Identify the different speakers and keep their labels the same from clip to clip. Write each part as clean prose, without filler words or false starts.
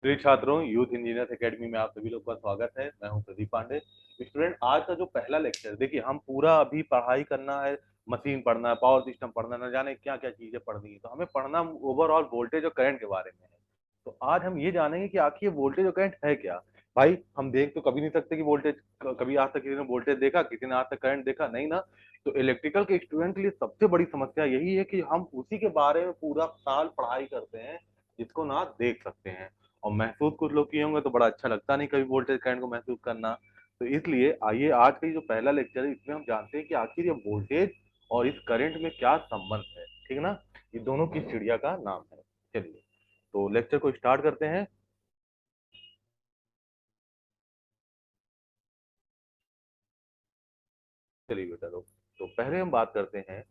Speaker 1: प्रिय छात्रों, youth engineers academy में आप सभी लोग का स्वागत है। मैं हूं प्रदीप पांडे। स्टूडेंट, आज का जो पहला लेक्चर, देखिए हम पूरा अभी पढ़ाई करना है, मशीन पढ़ना है, पावर सिस्टम पढ़ना है, न जाने क्या क्या चीजें पढ़नी है। तो हमें पढ़ना ओवरऑल वोल्टेज और करंट के बारे में है। तो आज हम ये जानेंगे कि आखिर ये वोल्टेज और करंट है क्या। भाई, हम देख तो कभी नहीं सकते कि वोल्टेज, कभी आज तक किसी ने वोल्टेज देखा, किसी ने आज तक करंट देखा नहीं ना। तो इलेक्ट्रिकल के स्टूडेंट के लिए सबसे बड़ी समस्या यही है कि हम उसी के बारे में पूरा साल पढ़ाई करते हैं जिसको ना देख सकते हैं। और महसूस कुछ लोग किए होंगे तो बड़ा अच्छा लगता नहीं कभी वोल्टेज करंट को महसूस करना। तो इसलिए आइए आज का ये जो पहला लेक्चर है इसमें हम जानते हैं कि आखिर ये वोल्टेज और इस करंट में क्या संबंध है। ठीक है ना। ये दोनों की चिड़िया का नाम है। चलिए, तो लेक्चर को स्टार्ट करते हैं। चलिए बेटा लोग, तो पहले हम बात करते हैं।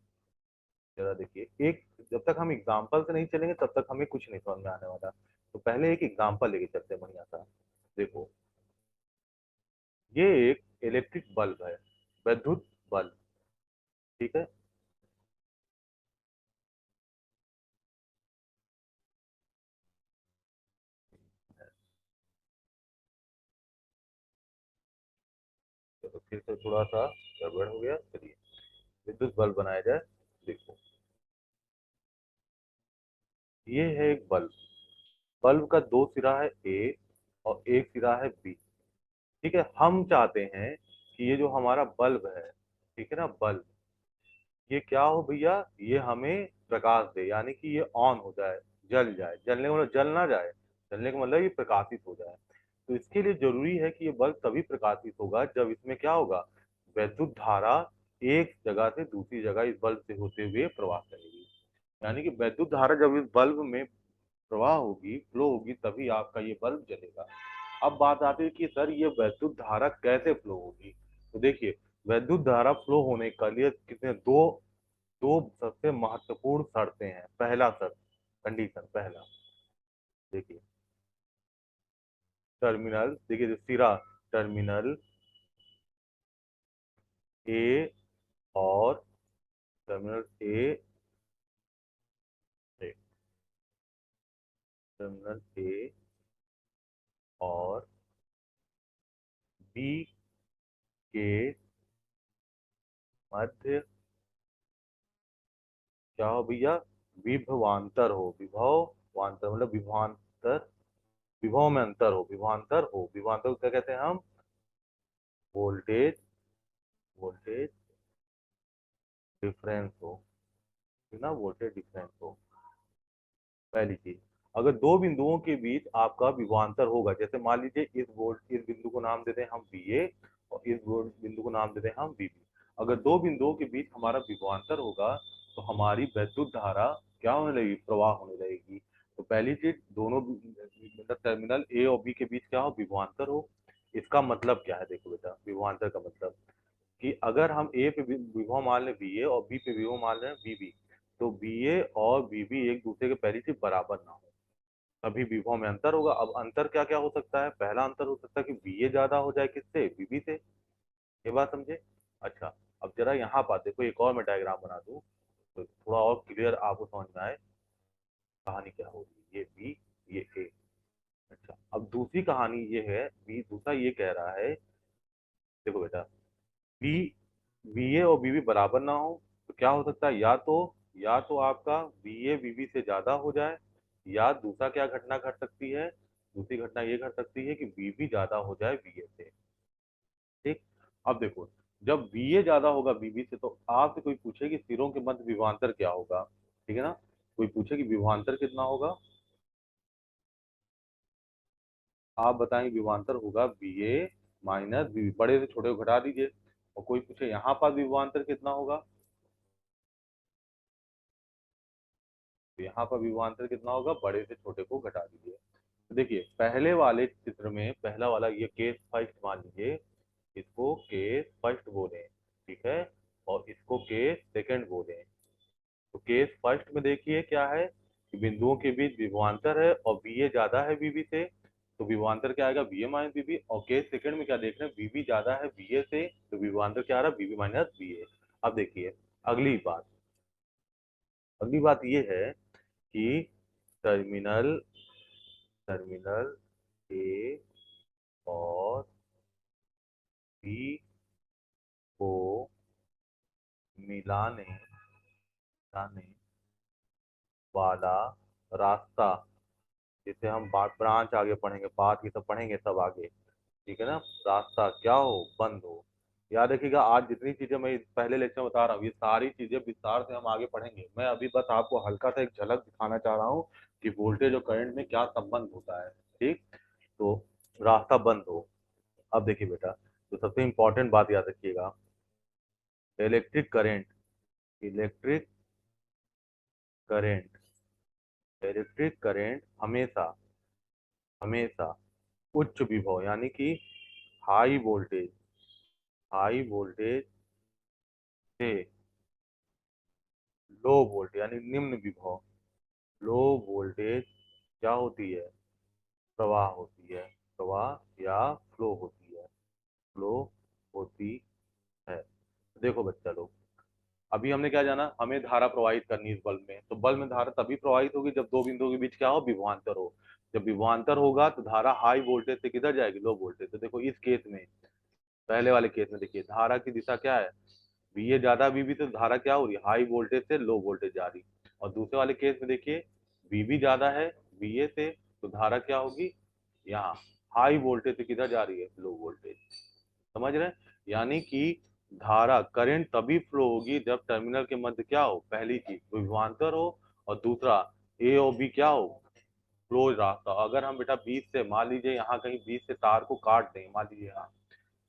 Speaker 1: जरा देखिए, एक, जब तक हम एग्जाम्पल से नहीं चलेंगे तब तक हमें कुछ नहीं समझ में आने वाला। तो पहले एक एग्जाम्पल लेके चलते हैं बढ़िया सा। देखो, ये एक इलेक्ट्रिक बल्ब है, विद्युत बल्ब। ठीक है। चलो फिर से थोड़ा सा गड़बड़ हो गया। चलिए, विद्युत बल्ब बनाया जाए। देखो, ये है एक बल्ब। बल्ब का दो सिरा है ए और एक सिरा है बी। ठीक है। हम चाहते हैं कि ये जो हमारा बल्ब है, ठीक है ना, बल्ब, ये क्या हो भैया, ये हमें प्रकाश दे, यानी कि ये ऑन हो जाए, जल जाए। जलने का मतलब जल ना जाए, जलने का मतलब ये प्रकाशित हो जाए। तो इसके लिए जरूरी है कि ये बल्ब तभी प्रकाशित होगा जब इसमें क्या होगा, वैद्युत धारा एक जगह से दूसरी जगह इस बल्ब से होते हुए प्रवाह करेगी। यानी कि वैद्युत धारा जब इस बल्ब में प्रवाह होगी, फ्लो होगी, तभी आपका ये बल्ब जलेगा। अब बात आती है कि सर ये वैद्युत धारा कैसे फ्लो होगी। तो देखिए, वैद्युत धारा फ्लो होने के लिए कितने दो दो सबसे महत्वपूर्ण शर्तें हैं। पहला शर्त, कंडीशन पहला, देखिए, टर्मिनल, देखिए जो सिरा, टर्मिनल ए और टर्मिनल ए, टर्मिनल ए और बी के मध्य क्या हो भैया, विभवांतर हो। विभवांतर मतलब विभवांतर, विभव में अंतर हो, विभवांतर हो। विभवांतर को क्या कहते हैं हम, वोल्टेज, वोल्टेज डिफरेंस हो। ठीक ना, वोल्टेज डिफरेंस हो। पहली चीज, अगर दो बिंदुओं के बीच आपका विभवांतर होगा, जैसे मान लीजिए इस बिंदु को नाम देते हैं हम बी ए और इस बिंदु को नाम देते हैं हम बी बी। अगर दो बिंदुओं के बीच हमारा विभवांतर होगा तो हमारी वैद्युत धारा क्या होने लगेगी, प्रवाह होने लगेगी। तो पहली चीज, दोनों मतलब टर्मिनल ए और बी के बीच क्या हो, विभवांतर हो। इसका मतलब क्या है, देखो बेटा, विभवांतर का मतलब कि अगर हम ए पे विभव मान लें बी ए और बी पे विभव मान लें बी बी, तो बी ए और बी बी एक दूसरे के पहली चीज बराबर ना हो, तभी विभव में अंतर होगा। अब अंतर क्या क्या हो सकता है, पहला अंतर हो सकता है कि बी ए ज्यादा हो जाए किससे, बीबी से। ये बात समझे। अच्छा, अब जरा यहाँ पर देखो, एक और मैं डायग्राम बना दूं तो थोड़ा और क्लियर आपको समझ में आए कहानी क्या होगी। ये बी, ये ए। अच्छा, अब दूसरी कहानी ये है, बी दूसरा ये कह रहा है, देखो बेटा, बी, बी ए और बीबी बराबर ना हो तो क्या हो सकता है, या तो आपका बी ए बीबी से ज्यादा हो जाए, या दूसरा क्या घटना घट सकती है, दूसरी घटना ये घट सकती है कि बीबी ज्यादा हो जाए बी ए से। ठीक। अब देखो, जब बी ए ज्यादा होगा बीबी से तो आपसे कोई पूछे कि सिरों के मध्य विभवांतर क्या होगा, ठीक है ना, कोई पूछे कि विभवांतर कितना होगा, आप बताएंगे विभवांतर होगा बी ए माइनस बी, बड़े से छोटे को घटा दीजिए। और कोई पूछे यहाँ पर विभवांतर कितना होगा, तो यहाँ पर विभवांतर कितना होगा, बड़े से छोटे को घटा दीजिए। तो देखिए, पहले वाले चित्र में पहला वाला ये केस फर्स्ट मान लीजिए, इसको केस फर्स्ट बोले, ठीक है, और इसको केस सेकंड बोले। तो केस फर्स्ट में देखिए क्या है कि बिंदुओं के बीच विभवांतर है और बी ए ज्यादा है बीबी से, तो विभवांतर क्या आएगा, बी ए माइनस बीबी। और केस सेकंड में क्या देख रहे हैं, बीबी ज्यादा है बी ए से, तो विभवांतर क्या आ रहा है, बीबी माइनस बी ए। अब देखिए, अगली बात, अगली बात ये है कि टर्मिनल टर्मिनल ए और बी को मिलाने वाला रास्ता, जिसे हम ब्रांच आगे पढ़ेंगे, पाथ ये सब पढ़ेंगे सब आगे, ठीक है ना, रास्ता क्या हो, बंद हो। याद रखिएगा, आज जितनी चीजें मैं पहले लेक्चर में बता रहा हूँ ये सारी चीजें विस्तार से हम आगे पढ़ेंगे। मैं अभी बस आपको हल्का सा एक झलक दिखाना चाह रहा हूँ कि वोल्टेज और करंट में क्या संबंध होता है। ठीक, तो रास्ता बंद हो। अब देखिए बेटा, तो सबसे इंपॉर्टेंट बात याद रखिएगा, electric current, electric current electric current हमेशा हमेशा उच्च विभव यानी कि हाई वोल्टेज हाई वोल्टेज से लो वोल्टेज यानी निम्न विभव, लो वोल्टेज क्या होती है, प्रवाह होती है, प्रवाह या फ्लो होती है, फ्लो होती है। देखो बच्चा लोग, अभी हमने क्या जाना, हमें धारा प्रवाहित करनी है इस बल्ब में, तो बल्ब में धारा तभी प्रवाहित होगी जब दो बिंदुओं के बीच क्या हो, विभवांतर हो। जब विभवांतर होगा तो धारा हाई वोल्टेज से किधर जाएगी, लो वोल्टेज। तो देखो इस केस में, पहले वाले केस में देखिए धारा की दिशा क्या है, वीए ज्यादा वीबी, तो धारा क्या हो रही है, हाई वोल्टेज से लो वोल्टेज जा रही। और दूसरे वाले केस में देखिए वीबी ज्यादा है वीए से, तो धारा क्या होगी, यहाँ हाई वोल्टेज से किधर जा रही है, लो वोल्टेज। समझ रहे हैं? यानी कि धारा करंट तभी फ्लो होगी जब टर्मिनल के मध्य क्या हो, पहली चीज विभवांतर हो, और दूसरा ए और बी क्या हो, क्लोज रास्ता। अगर हम बेटा बीच से, मान लीजिए यहाँ कहीं बीच से तार को काट दें, मान लीजिए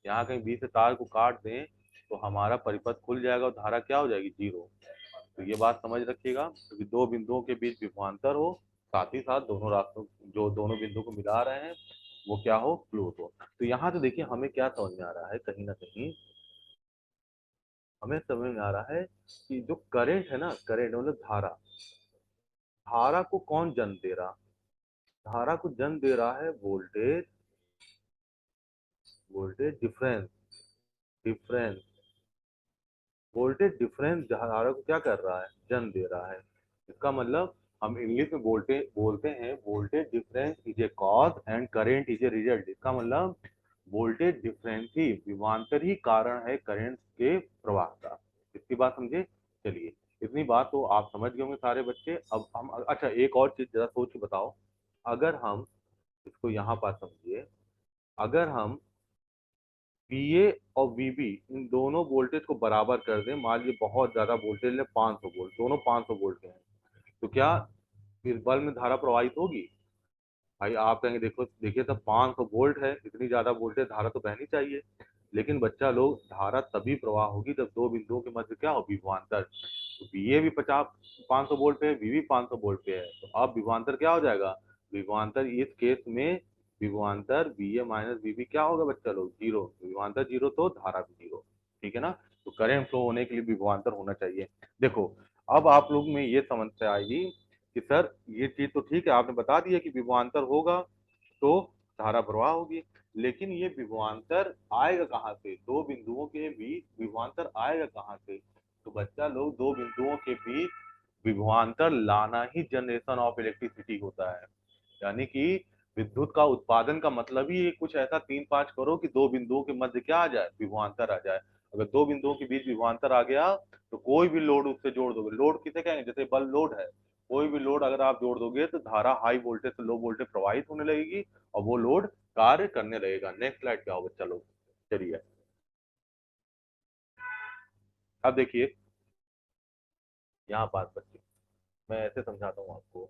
Speaker 1: यहाँ कहीं बीच से तार को काट दें, तो हमारा परिपथ खुल जाएगा और धारा क्या हो जाएगी, जीरो। तो ये बात समझ रखिएगा, क्योंकि दो बिंदुओं के बीच विभवांतर हो, साथ ही साथ दोनों रास्तों, जो दोनों बिंदु को मिला रहे हैं वो क्या हो, क्लोज हो। तो यहाँ तो देखिए हमें क्या समझ में आ रहा है, कहीं ना कहीं हमें समझ में आ रहा है कि जो करंट है ना, करंट मतलब धारा, धारा को कौन जन्म दे रहा, धारा को जन्म दे रहा है voltage, voltage difference, difference voltage difference धारा को क्या कर रहा है, जन्म दे रहा है। इसका मतलब हम इंग्लिश में बोलते हैं voltage difference is a cause and current is a result. इसका मतलब वोल्टेज डिफरेंस ही, विभवांतर ही कारण है करंट के प्रवाह का। इसकी बात समझे? चलिए, इतनी बात तो आप समझ गए होंगे सारे बच्चे। अब हम, अच्छा एक और चीज जरा सोच के बताओ, अगर हम इसको यहाँ पर समझिए, अगर हम वीए और वीबी इन दोनों वोल्टेज को बराबर कर दें, मान लीजिए बहुत ज्यादा वोल्टेज है 500 वोल्ट, दोनों 500 वोल्ट के हैं, तो क्या इस बल्ब में धारा प्रवाहित होगी? भाई आप कहेंगे देखो देखिए तब 500 वोल्ट है, इतनी ज्यादा वोल्टेज, धारा तो बहनी चाहिए। लेकिन बच्चा लोग, धारा तभी प्रवाह होगी जब दो बिंदुओं के मध्य क्या हो, विभवांतर। तो वीए भी 500 वोल्ट पे है, वीबी 500 वोल्ट पे है, तो अब विभवांतर क्या हो जाएगा, विभवांतर इस केस में विभवांतर वीए माइनस वीबी क्या होगा बच्चा लोग, जीरो। विभवांतर जीरो तो धारा भी जीरो। ठीक है ना? तो करंट फ्लो होने के लिए विभवांतर होना चाहिए। देखो, अब आप लोग में ये समस्या आएगी कि सर ये चीज तो ठीक है, आपने बता दिया कि विभवांतर होगा तो धारा प्रवाह होगी, लेकिन ये विभवांतर आएगा कहाँ से, दो बिंदुओं के बीच विभवांतर आएगा कहाँ से? तो बच्चा लोग, दो बिंदुओं के बीच विभवांतर लाना ही जनरेशन ऑफ इलेक्ट्रिसिटी होता है। यानी कि विद्युत का उत्पादन का मतलब ही कुछ ऐसा 3-5 करो कि दो बिंदुओं के मध्य क्या आ जाए, विभवांतर आ जाए। अगर दो बिंदुओं के बीच विभवांतर आ गया तो कोई भी लोड उससे जोड़ दोगे, लोड किसे कहेंगे, जैसे बल्ब लोड है, कोई भी लोड अगर आप जोड़ दोगे तो धारा हाई वोल्टेज से लो वोल्टेज प्रवाहित होने लगेगी और वो लोड कार्य करने लगेगा। नेक्स्ट स्लाइड क्या होगा, चलो चलिए अब देखिए यहाँ बात बच्चे, मैं ऐसे समझाता हूँ आपको।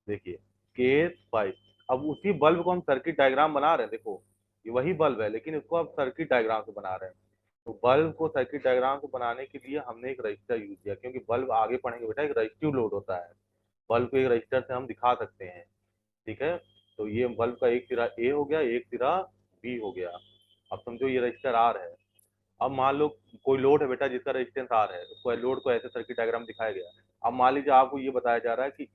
Speaker 1: देखिए केस 5, अब उसी बल्ब को हम सर्किट डायग्राम बना रहे हैं, देखो ये वही बल्ब है लेकिन इसको आप सर्किट डायग्राम से बना रहे हैं। तो बल्ब को सर्किट डायग्राम से बनाने के लिए हमने एक रजिस्टर यूज किया, क्योंकि बल्ब आगे पढ़ेंगे बेटा एक रजिस्टिव लोड होता है, बल्ब को एक रजिस्टर से हम दिखा सकते हैं। ठीक है? तो ये बल्ब का एक सिरा ए हो गया, एक सिरा बी हो गया। अब समझो ये रजिस्टर आर है। अब मान लो कोई लोड है बेटा जिसका रेजिस्टेंस आर है, उसको लोड को ऐसे सर्किट डायग्राम दिखाया गया। अब मान लीजिए आपको ये बताया जा रहा है कि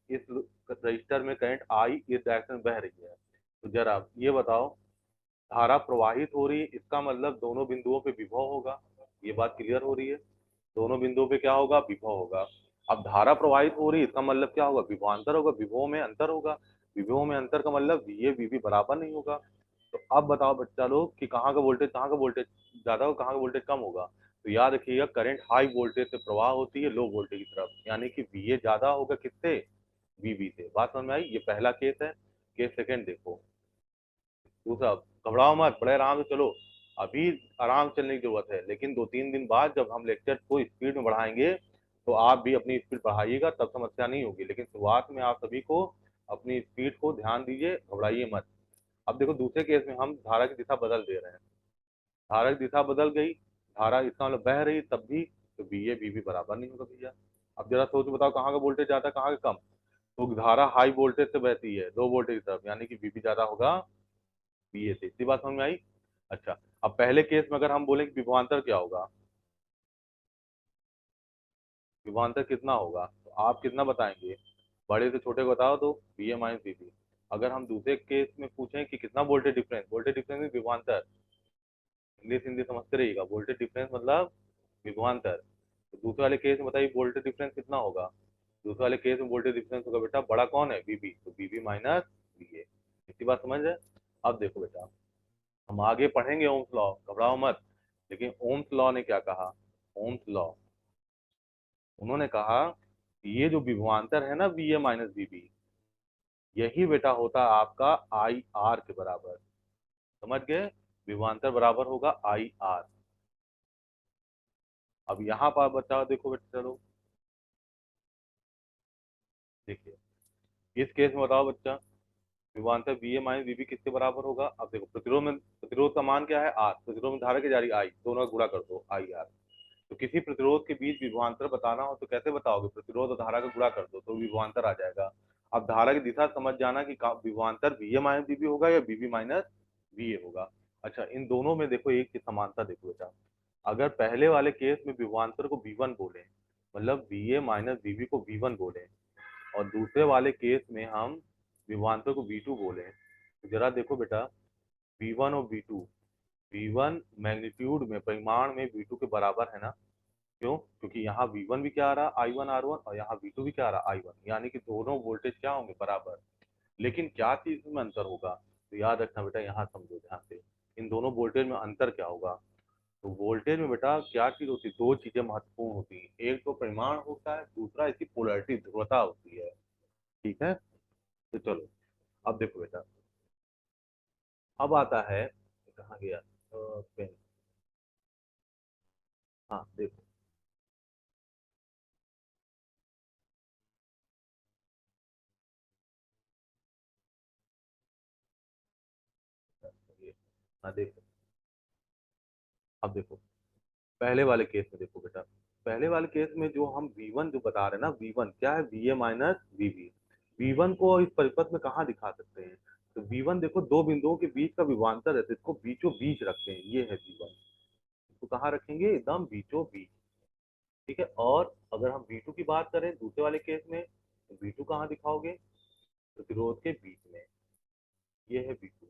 Speaker 1: इस रजिस्टर में करंट आई इस डायरेक्शन में बह रही है, तो जरा ये बताओ, धारा प्रवाहित हो रही है, इसका मतलब दोनों बिंदुओं पे विभव होगा। ये बात क्लियर हो रही है? दोनों बिंदुओं पे क्या होगा, विभव होगा। अब धारा प्रवाहित हो रही है, इसका मतलब क्या होगा, विभवांतर होगा, विभव में अंतर होगा। विभव में अंतर का मतलब VA VB बराबर नहीं होगा। तो अब बताओ बच्चा लोग कि कहाँ का वोल्टेज ज्यादा होगा, कहाँ का वोल्टेज कम होगा। तो याद रखिएगा, करंट हाई वोल्टेज से प्रवाह होती है लो वोल्टेज की तरफ, यानी कि VA ज्यादा होगा किससे, VB से। बात समझ में आई। ये पहला केस है। केस सेकंड देखो। दूसरा, घबराओ मत, बड़े आराम से चलो। अभी आराम से चलने की जरूरत है, लेकिन 2-3 दिन बाद जब हम लेक्चर को स्पीड में बढ़ाएंगे तो आप भी अपनी स्पीड बढ़ाइएगा, तब समस्या नहीं होगी। लेकिन शुरुआत में आप सभी को अपनी स्पीड को ध्यान दीजिए, घबराइए मत। अब देखो, दूसरे केस में हम धारा की दिशा बदल दे रहे हैं। धारा की दिशा बदल गई, धारा इसका मतलब बह रही तब भी, तो BA BB बराबर नहीं होगा भैया। अब जरा सोच बताओ, कहाँ का वोल्टेज ज्यादा, कहाँ का कम। तो धारा हाई वोल्टेज से बहती है लो वोल्टेज की तरफ, यानी कि BB ज्यादा होगा BA से। इतनी बात समझ में आई। अच्छा, अब पहले केस में अगर हम बोले कि विभवांतर क्या होगा, विभवांतर कितना होगा, तो आप कितना बताएंगे, बड़े से छोटे को बताओ तो BA माइनस BB। अगर हम दूसरे केस में पूछें कि कितना वोल्टेज डिफरेंस, वोल्टेज डिफरेंस में विभवांतर, इंग्लिश हिंदी समझते रहिएगा, वोल्टेज डिफरेंस मतलब विभवांतर। तो दूसरे वाले केस में बताइए वोल्टेज डिफरेंस कितना होगा। दूसरे वाले केस में वोल्टेज डिफरेंस होगा बेटा, बड़ा कौन है, BB, तो BB माइनस BA। इतनी बात समझ है। अब देखो बेटा, हम आगे पढ़ेंगे ओम्स लॉ, घबराओ मत। लेकिन ओम्स लॉ ने क्या कहा, ओम्स लॉ, उन्होंने कहा कि ये जो विभवांतर है ना VA माइनस BB, यही बेटा होता है आपका IR के बराबर। समझ गए, विभवांतर बराबर होगा IR। अब यहाँ पर बच्चा देखो बेटा, चलो देखिए, इस केस में बताओ बच्चा, विभवांतर VA माइनस BB किसके बराबर होगा। अब देखो, प्रतिरोध का मान क्या है, R, प्रतिरोध में धारा की जा रही I, दोनों का गुणा कर दो IR। तो किसी प्रतिरोध के बीच विभवांतर बताना हो तो कैसे बताओगे, प्रतिरोध और धारा का गुणा कर दो तो विभवांतर आ जाएगा। अब धारा की दिशा समझ जाना कि विभवांतर VA माइनस BB होगा या BB माइनस VA होगा। अच्छा, इन दोनों में देखो एक की समानता देखो बेटा। अगर पहले वाले केस में विभवांतर को V1 बोले, मतलब VA माइनस BB को V1 बोले, और दूसरे वाले केस में हम विभवांतर को V2 बोले, तो जरा देखो बेटा, V1 और V2, V1 मैग्नीट्यूड में, परिमाण में V2 के बराबर है ना। क्यों, क्योंकि यहाँ V1 भी क्या आ रहा है I1R1, और यहाँ V2 भी क्या आ रहा है I1, यानी कि दोनों वोल्टेज क्या होंगे, बराबर। लेकिन क्या चीज में अंतर होगा, तो याद रखना बेटा, यहाँ समझो ध्यान से, इन दोनों वोल्टेज में अंतर क्या होगा। तो वोल्टेज में बेटा क्या चीज होती है, दो चीजें महत्वपूर्ण होती है, एक तो परिमाण होता है, दूसरा इसकी पोलैरिटी, ध्रुवता होती है। ठीक है, तो चलो, अब देखो बेटा, अब आता है, कहाँ गया पेन, हाँ देखो, ये, हाँ देखो, अब देखो, पहले वाले केस में देखो बेटा, पहले वाले केस में जो हम V1 जो बता रहे हैं ना, V1 क्या है, VA माइनस BB। V1 को इस परिपथ में कहाँ दिखा सकते हैं, तो V1 देखो, दो बिंदुओं के बीच का विभवांतर है, तो इसको बीचों बीच रखते हैं, ये है V1। इसको कहाँ रखेंगे, एकदम बीचों बीच। ठीक है, और अगर हम V2 की बात करें दूसरे वाले केस में, तो V2 कहाँ दिखाओगे, प्रतिरोध के बीच में, ये है V2।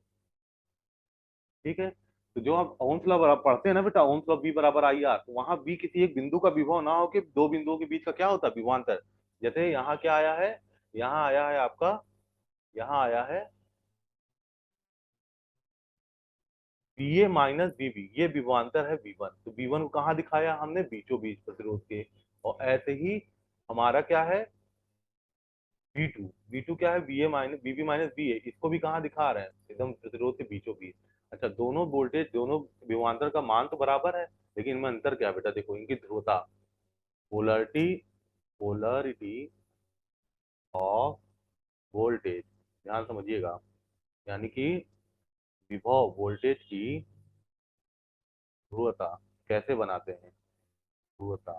Speaker 1: ठीक है, तो जो हम ओम्स लॉ पढ़ते हैं ना बेटा, ओम्स लॉ B बराबर IR, तो वहां B किसी एक बिंदु का विभव ना हो कि दो बिंदुओं के बीच का क्या होता है, विभवांतर। जैसे यहाँ क्या आया है, यहाँ आया है आपका, यहाँ आया है BA माइनस BB, ये विभवांतर है V1, तो V1 को कहाँ दिखाया हमने, बीचों बीच प्रतिरोध के। और ऐसे ही हमारा क्या है, V2, V2 क्या है, VA minus BB minus BA, इसको भी कहाँ दिखा रहे हैं, एकदम प्रतिरोध के बीचों बीच। अच्छा, दोनों वोल्टेज, दोनों विभवांतर का मान तो बराबर है, लेकिन इनमें अंतर क्या है बेटा, देखो इनकी ध्रुवता, पोलरिटी, पोलरिटी ऑफ वोल्टेज, ध्यान समझिएगा, यानी कि विभव वोल्टेज की ध्रुवता कैसे बनाते हैं, ध्रुवता।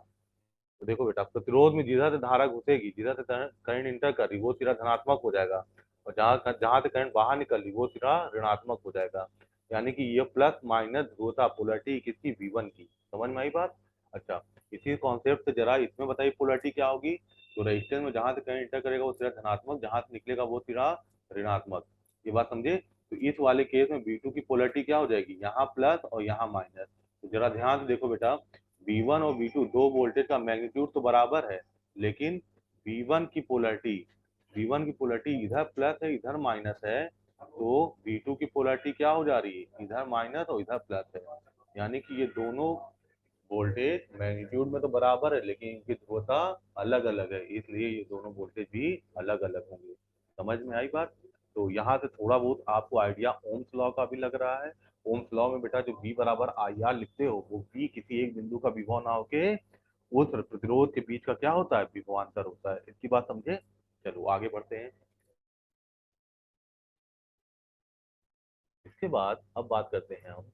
Speaker 1: तो देखो बेटा, प्रतिरोध में जिधर से धारा घुसेगी, जिधर से करंट इंटर कर रही, वो सिरा धनात्मक हो जाएगा, और जहां जहां से करंट बाहर निकल रही, वो सिरा ऋणात्मक हो जाएगा। यानी कि ये प्लस माइनस ध्रुवता, पोलरिटी किसकी, V1 की। समझ में आई बात। अच्छा, इसी कॉन्सेप्ट से जरा इसमें बताइए पोलरिटी क्या होगी। तो रेजिस्टेंस में जहां से करंट इंटर करेगा वो सिरा धनात्मक, जहां से निकलेगा वो सिरा ऋणात्मक। ये बात समझे। तो इस वाले केस में V2 की पोलरिटी क्या हो जाएगी, यहाँ प्लस और यहाँ माइनस। तो जरा ध्यान से देखो बेटा, V1 और V2 दो वोल्टेज का मैग्नीट्यूड तो बराबर है, लेकिन V1 की पोलैरिटी इधर प्लस है इधर माइनस है, तो V2 की पोलैरिटी क्या हो जा रही है, इधर माइनस और इधर प्लस है। यानी कि ये दोनों वोल्टेज मैग्नीट्यूड में तो बराबर है लेकिन इनकी ध्रुवता अलग अलग है, इसलिए ये दोनों वोल्टेज भी अलग अलग होंगे। समझ में आई बात? तो यहाँ से थोड़ा बहुत आपको आइडिया ओम्स लॉ का भी लग रहा है। ओम्स लॉ में बेटा जो V बराबर आई आर लिखते हो, वो V किसी एक बिंदु का विभव ना होके उस प्रतिरोध के बीच का क्या होता है, विभवांतर होता है। इसकी बात समझे? चलो आगे बढ़ते हैं। इसके बाद अब बात करते हैं हम,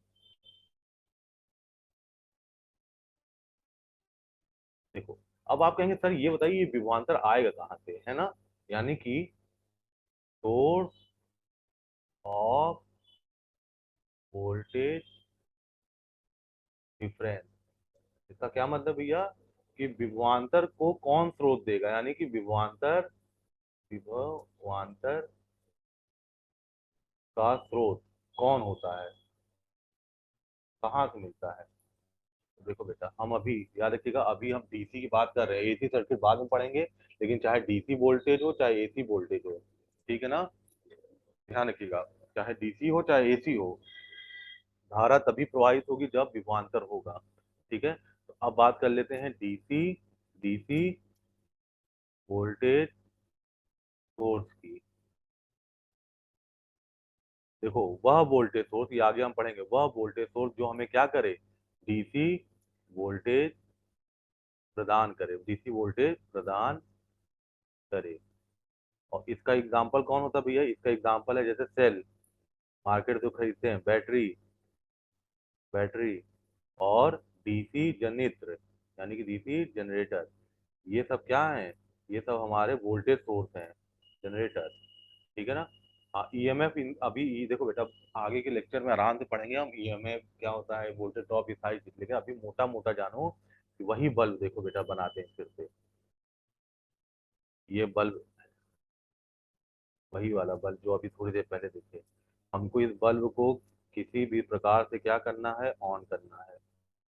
Speaker 1: देखो अब आप कहेंगे सर ये बताइए ये विभवांतर आएगा कहाँ से, है ना? यानी कि सोर्स ऑफ वोल्टेज डिफरेंस। इसका क्या मतलब भैया कि विभवांतर को कौन स्रोत देगा, यानी कि विभवांतर का स्रोत कौन होता है, कहाँ से मिलता है। देखो बेटा हम अभी याद रखिएगा, अभी हम डीसी की बात कर रहे हैं, एसी सर्किट बाद में पढ़ेंगे, लेकिन चाहे डीसी वोल्टेज हो चाहे एसी वोल्टेज हो, ठीक है ना, ध्यान रखिएगा, चाहे डीसी हो चाहे एसी हो, धारा तभी प्रवाहित होगी जब विभवांतर होगा। ठीक है, तो अब बात कर लेते हैं डीसी डीसी वोल्टेज सोर्स की। देखो वह वोल्टेज सोर्स, ये आगे हम पढ़ेंगे, वह वोल्टेज सोर्स जो हमें क्या करे, डीसी वोल्टेज प्रदान करे। और इसका एग्जांपल कौन होता है भैया, इसका एग्जांपल है जैसे सेल, मार्केट जो खरीदते हैं, बैटरी और डीसी जनित्र यानी कि डीसी जनरेटर, ये सब क्या है, ये सब हमारे वोल्टेज सोर्स हैं, जनरेटर। ठीक है ना? हाँ ईएमएफ, अभी देखो बेटा आगे के लेक्चर में आराम से पढ़ेंगे हम ईएमएफ क्या होता है, वोल्टेज ड्रॉप, ये सारी चीज, लेकिन अभी मोटा मोटा जानो कि वही बल्ब देखो बेटा बनाते हैं फिर से, ये बल्ब, वही वाला बल्ब जो अभी थोड़ी देर पहले देखे, हमको इस बल्ब को किसी भी प्रकार से क्या करना है, ऑन करना है।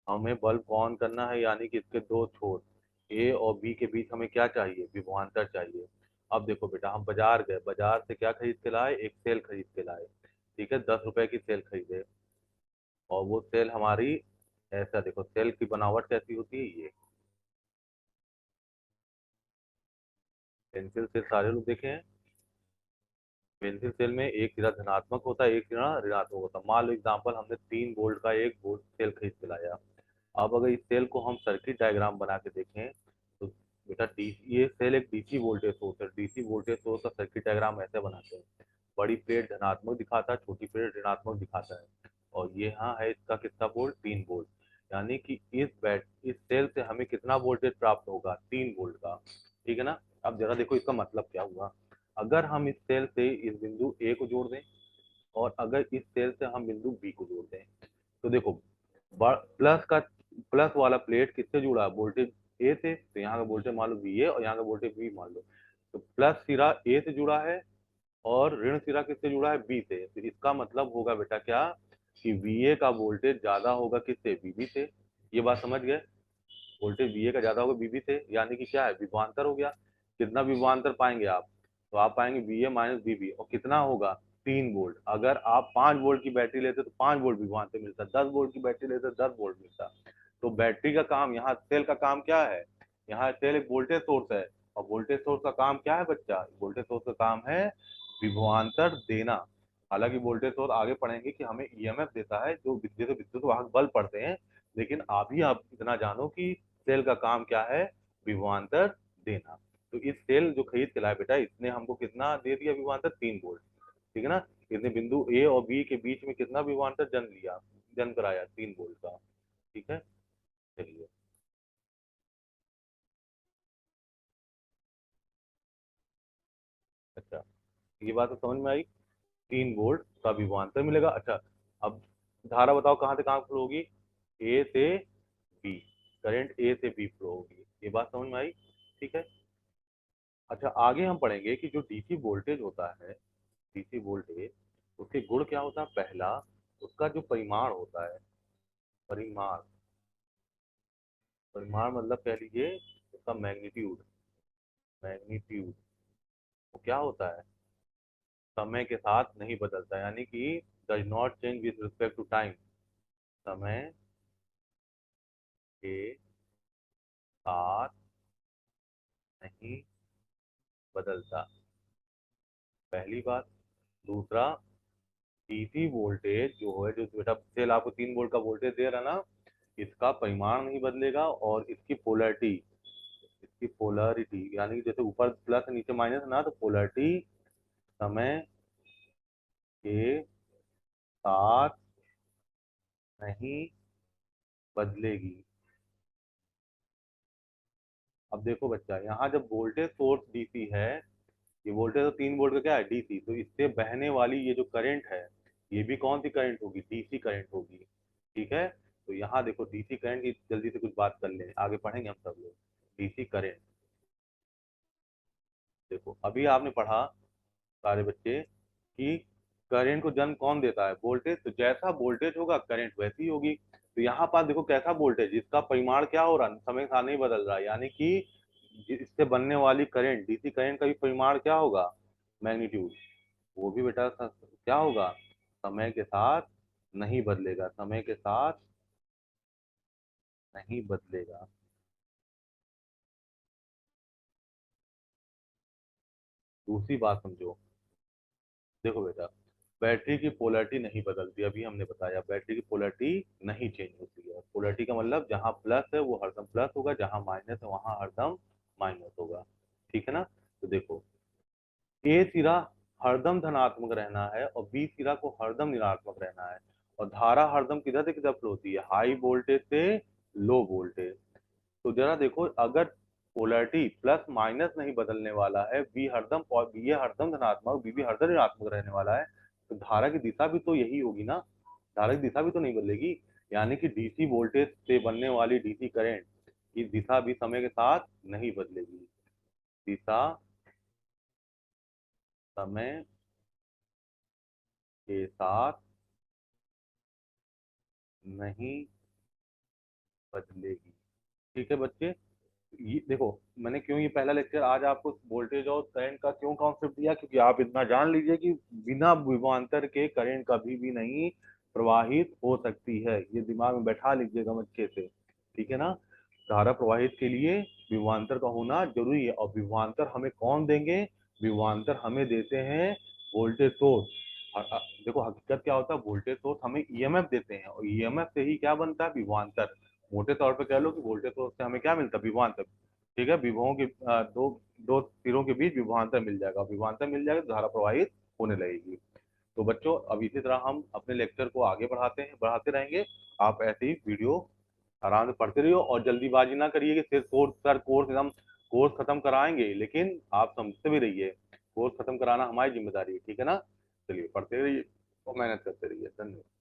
Speaker 1: हमें बल्ब को ऑन करना है, यानी कि इसके दो छोर ए और बी के बीच हमें क्या चाहिए, विभवांतर चाहिए। अब देखो बेटा हम बाजार गए, बाजार से क्या खरीद के लाए, एक सेल खरीद के लाए, ठीक है, 10 रुपए की सेल खरीदे, और वो सेल हमारी, ऐसा देखो सेल की बनावट कैसी होती है, ये पेंसिल सेल सारे लोग देखे हैं, पेंसिल सेल में एक सिरा धनात्मक होता है एक सिरा ऋणात्मक होता है। मान लो एग्जाम्पल हमने 3 वोल्ट का एक वोल्ट सेल खरीद के लाया, अब अगर इस सेल को हम सर्किट डायग्राम बना के देखें तो बेटा ये सेल एक डीसी वोल्टेज सोर्स है, डीसी वोल्टेज सोर्स का सर्किट डायग्राम ऐसे बनाते हैं, बड़ी प्लेट धनात्मक दिखाता है, छोटी प्लेट ऋणात्मक दिखाता है, और ये यहाँ है इसका कितना वोल्ट, 3 वोल्ट। यानी कि इस सेल से हमें कितना वोल्टेज प्राप्त होगा, 3 वोल्ट का। ठीक है ना? अब जरा देखो इसका मतलब क्या हुआ, अगर हम इस सेल से इस बिंदु ए को जोड़ दें और अगर इस सेल से हम बिंदु बी को जोड़ दें, तो देखो प्लस का, प्लस वाला प्लेट किससे जुड़ा है, वोल्टेज ए से, तो यहाँ का वोल्टेज मान लो वी ए और यहाँ का वोल्टेज वी मान लो, तो प्लस सिरा ए से जुड़ा है और ऋण सिरा किससे जुड़ा है, बी से, तो इसका मतलब होगा बेटा क्या, कि वी ए का वोल्टेज ज्यादा होगा किससे, बीबी से। ये बात समझ गए, वोल्टेज वी ए का ज्यादा होगा बीबी से, यानी कि क्या है, विभवांतर हो गया। कितना विभवांतर पाएंगे आप, तो आप पाएंगे वी ए माइनस बीबी, और कितना होगा, 3 वोल्ट। अगर आप 5 वोल्ट की बैटरी लेते तो 5 वोल्ट विभवांतर मिलता, 10 वोल्ट की बैटरी लेते तो 10 वोल्ट मिलता। तो बैटरी का काम, यहाँ सेल का काम क्या है, यहाँ सेल एक वोल्टेज सोर्स है, और वोल्टेज सोर्स का काम क्या है बच्चा, वोल्टेज सोर्स का काम है विभवांतर देना। हालांकि वोल्टेज सोर्स आगे पढ़ेंगे कि हमें ईएमएफ देता है, जो विद्युत वाहक बल्ब पढ़ते हैं, लेकिन अभी आप इतना जानो कि सेल का काम क्या है, विभवांतर देना। तो इस सेल जो खरीद के लाया बेटा, इसने हमको कितना दे दिया विभवांतर, 3 वोल्ट। ठीक है ना? इसने बिंदु ए और बी के बीच में कितना विभवांतर जन्म लिया, जन्म कराया, 3 वोल्ट का। ठीक है, चलिए। अच्छा, ये बात तो समझ में आई, 3 वोल्ट का विभवांतर मिलेगा। अच्छा, अब धारा बताओ कहाँ से कहाँ फ्लो होगी, ए से बी, करंट ए से बी फ्लो होगी, ये बात समझ में आई? ठीक है। अच्छा आगे हम पढ़ेंगे कि जो डीसी वोल्टेज होता है, डीसी वोल्टेज, उसके गुण क्या होता है, पहला उसका जो परिमाण होता है, परिमाण, परिमाण मतलब कह लीजिए उसका मैग्नीट्यूड, मैग्नीट्यूड वो क्या होता है, समय के साथ नहीं बदलता, यानी कि does not change with respect to time, समय के साथ नहीं बदलता, पहली बात। दूसरा, डीसी वोल्टेज जो है, जो बेटा सेल आपको 3 वोल्ट का वोल्टेज दे रहा ना, इसका परिमाण नहीं बदलेगा, और इसकी पोलरिटी यानी कि जैसे ऊपर प्लस नीचे माइनस है ना, तो पोलरिटी समय के साथ नहीं बदलेगी। अब देखो बच्चा, यहाँ जब वोल्टेज सोर्स डीसी है, ये वोल्टेज तो 3 वोल्ट का क्या है, डीसी, तो इससे बहने वाली ये जो करंट है, ये भी कौन सी करंट होगी, डीसी करंट होगी। ठीक है, तो यहाँ देखो डीसी करंट की जल्दी से कुछ बात कर लें, आगे पढ़ेंगे हम सब लोग। डीसी करंट, देखो अभी आपने पढ़ा सारे बच्चे कि करंट को जन्म कौन देता है, वोल्टेज, तो जैसा वोल्टेज होगा करंट वैसी ही होगी। तो यहाँ पास देखो कैसा वोल्टेज, इसका परिमाण क्या हो रहा है, समय के साथ नहीं बदल रहा, यानी कि इससे बनने वाली करंट, डीसी करंट का भी परिमाण क्या होगा, मैग्नीट्यूड, वो भी बेटा क्या होगा, समय के साथ नहीं बदलेगा, समय के साथ नहीं बदलेगा। दूसरी बात समझो, देखो बेटा, बैटरी की पोलैरिटी नहीं बदलती, अभी हमने बताया बैटरी की पोलैरिटी नहीं चेंज होती है। पोलैरिटी का मतलब जहां प्लस है वो हरदम प्लस होगा, जहां माइनस है वहां हरदम माइनस होगा। ठीक है ना, तो देखो, ए सिरा हरदम धनात्मक रहना है और बी सिरा को हरदम ऋणात्मक रहना है, और धारा हरदम किधर से किधर फ्लो होती है, हाई वोल्टेज से लो वोल्टेज। तो जरा देखो, अगर पोलैरिटी प्लस माइनस नहीं बदलने वाला है, बी हरदम, और बी हरदम धनात्मक, बी भी हरदम ऋणात्मक रहने वाला है, तो धारा की दिशा भी तो यही होगी ना, धारा की दिशा भी तो नहीं बदलेगी। यानी कि डीसी वोल्टेज से बनने वाली डीसी करंट की दिशा भी समय के साथ नहीं बदलेगी, दिशा समय के साथ नहीं बदलेगी। ठीक है बच्चे, ये देखो, मैंने क्यों ये पहला लेक्चर आज आपको वोल्टेज और करंट का क्यों कॉन्सेप्ट दिया, क्योंकि आप इतना जान लीजिए कि बिना विभवांतर के करंट कभी भी नहीं प्रवाहित हो सकती है, ये दिमाग में बैठा लीजिएगा अच्छे से। ठीक है ना, धारा प्रवाहित के लिए विभवांतर का होना जरूरी है, और विभवांतर हमें कौन देंगे, विभवांतर हमें देते हैं वोल्टेज सोर्स। देखो हकीकत क्या होता है, वोल्टेज सोर्स हमें ईएमएफ देते हैं, और ईएमएफ से ही क्या बनता है, विभवांतर। मोटे तौर पे कह लो कि वोल्टेज सोर्स से हमें क्या मिलता है, विभवांतर। ठीक है, विभवों के दो दो सिरों के बीच विभवांतर मिल जाएगा, विभवांतर मिल जाएगा तो धारा प्रवाहित होने लगेगी। तो बच्चों, अब इसी तरह हम अपने लेक्चर को आगे बढ़ाते रहेंगे। आप ऐसे ही वीडियो आराम से पढ़ते रहिए, और जल्दीबाजी ना करिए कि सिर्फ कोर्स एकदम कोर्स खत्म कराएंगे, लेकिन आप समझते भी रहिए, कोर्स खत्म कराना हमारी जिम्मेदारी है। ठीक है ना, चलिए पढ़ते रहिए और मेहनत करते रहिए। धन्यवाद।